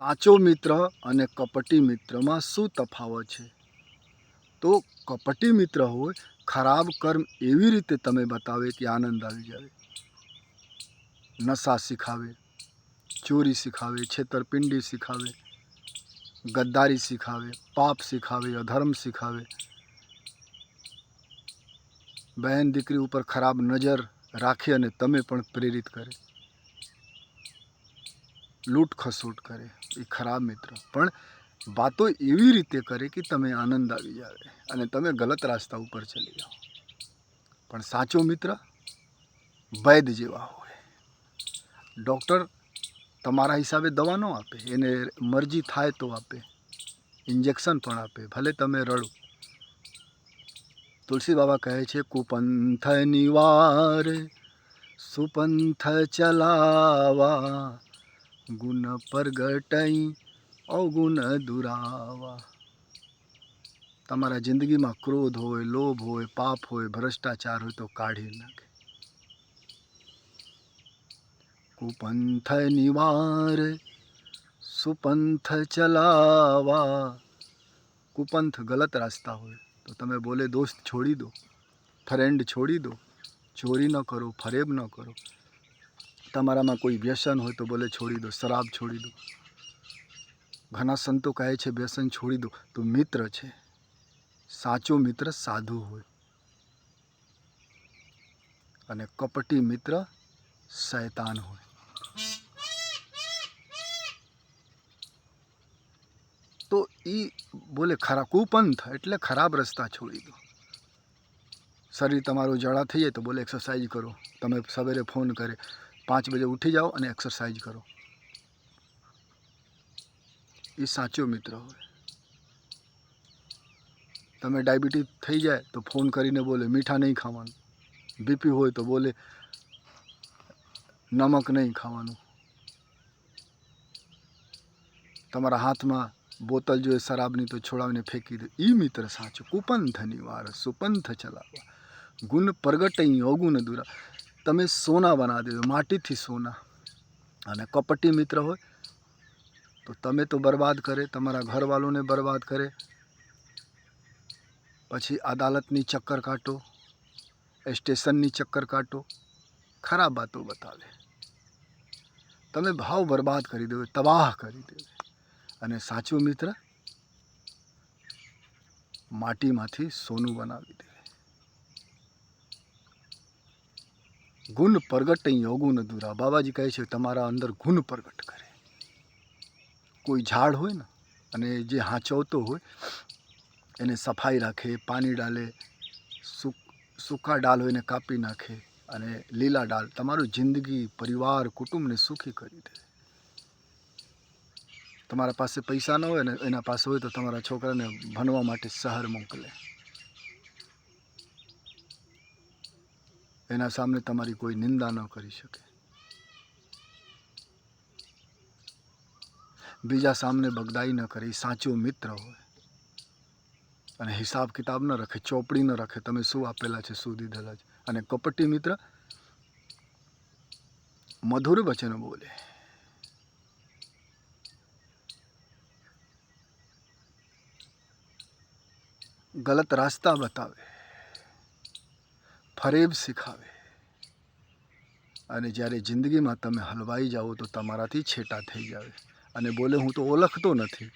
સાચો મિત્ર અને કપટી મિત્રમાં શું તફાવત છે? તો કપટી મિત્ર હોય, ખરાબ કર્મ એવી રીતે તમે બતાવે કે આનંદ આવી જાય. નશા શીખાવે, ચોરી શીખાવે, છેતરપિંડી શીખાવે, ગદ્દારી શીખાવે, પાપ શીખાવે, અધર્મ શીખાવે, બહેન દીકરી ઉપર ખરાબ નજર રાખે અને તમે પણ પ્રેરિત કરે, લૂંટ ખસૂટ કરે. એ ખરાબ મિત્ર. પણ વાતો એવી રીતે કરે કે તમે આનંદ આવી જાય અને તમે ગલત રસ્તા ઉપર ચલી જાઓ. પણ સાચો મિત્ર વૈદ જેવા હોય. ડૉક્ટર તમારા હિસાબે દવા ન આપે, એને મરજી થાય તો આપે, ઇન્જેક્શન પણ આપે, ભલે તમે રડો. તુલસી બાબા કહે છે, કુપંથ નિવારે સુપંથ ચલાવા, ગુણ પરગટઈ અવગુણ દુરાવા. તમારા જિંદગીમાં ક્રોધ હોય, લોભ હોય, પાપ હોય, ભ્રષ્ટાચાર હોય તો કાઢી નાખે. કુપંથ નિવારે સુપંથ ચલાવા. કુપંથ ગલત રાસ્તા હોય તો તમે બોલે દોસ્ત છોડી દો, ફ્રેન્ડ છોડી દો, ચોરી ન કરો, ફરેબ ન કરો. તમારામાં કોઈ વ્યસન હોય તો બોલે છોડી દો, શરાબ છોડી દો. ઘણા સંતો કહે છે વ્યસન છોડી દો, તો મિત્ર છે. સાચો મિત્ર સાધુ હોય અને કપટી મિત્ર શૈતાન હોય. તો એ બોલે ખરા કુપંથ એટલે ખરાબ રસ્તા છોડી દો. શરીર તમારું જડા થઈ જાય તો બોલે એક્સરસાઇઝ કરો. તમે સવારે ફોન કરે 5 બજે ઉઠી જાઓ અને એક્સરસાઇઝ કરો. એ સાચો મિત્ર હોય. તમે ડાયાબિટીસ થઈ જાય તો ફોન કરીને બોલે મીઠા નહીં ખાવાનું. બીપી હોય તો બોલે નમક નહીં ખાવાનું. તમારા હાથમાં બોતલ જોઈએ શરાબની તો છોડાવીને ફેંકી દે. એ મિત્ર સાચો. કુપંથ નિવાર સુપંથ ચલાવવા, ગુણ પ્રગટઈ અવગુણ દુરા. તમે સોના બના દેજો, માટીથી સોના. અને કપટી મિત્ર હોય તો તમે તો બરબાદ કરે, તમારા ઘરવાળોને બરબાદ કરે. પછી અદાલતની ચક્કર કાઢો, સ્ટેશનની ચક્કર કાઢો, ખરાબ વાતો બતાવે. તમે ભાવ બરબાદ કરી દેવો, તબાહ કરી દેવો. અને સાચો મિત્ર માટીમાંથી સોનું બનાવી દે. ગુણ પ્રગટ અવગુણ દૂરા. બાબાજી કહે છે તમારા અંદર ગુણ પ્રગટ કરે. કોઈ ઝાડ હોય ને અને જે હાંચવતો હોય એને સફાઈ રાખે, પાણી ડાલે, સૂકા ડાલ હોય એને કાપી નાખે અને લીલા ડાલ. તમારું જિંદગી, પરિવાર, કુટુંબને સુખી કરી દે. તમારા પાસે પૈસા ન હોય ને એના પાસે હોય તો તમારા છોકરાને ભણવા માટે શહેર મોકલે. એના સામે તમારી કોઈ નિંદા ન કરી શકે. બીજા સામને બગદાઈ ન કરે. સાચો મિત્ર હોય અને હિસાબ કિતાબ ન રાખે, ચોપડી ન રાખે, તમે શું આપેલા છે, શું દીધેલા છે. અને કપટી મિત્ર મધુર વચન બોલે, ગલત રાસ્તા બતાવે, ફરેબ શીખાવે. અને જ્યારે જિંદગીમાં તમે હલવાઈ જાઓ તો તમારાથી છેટા થઈ જાવે અને બોલે હું તો ઓળખતો નથી.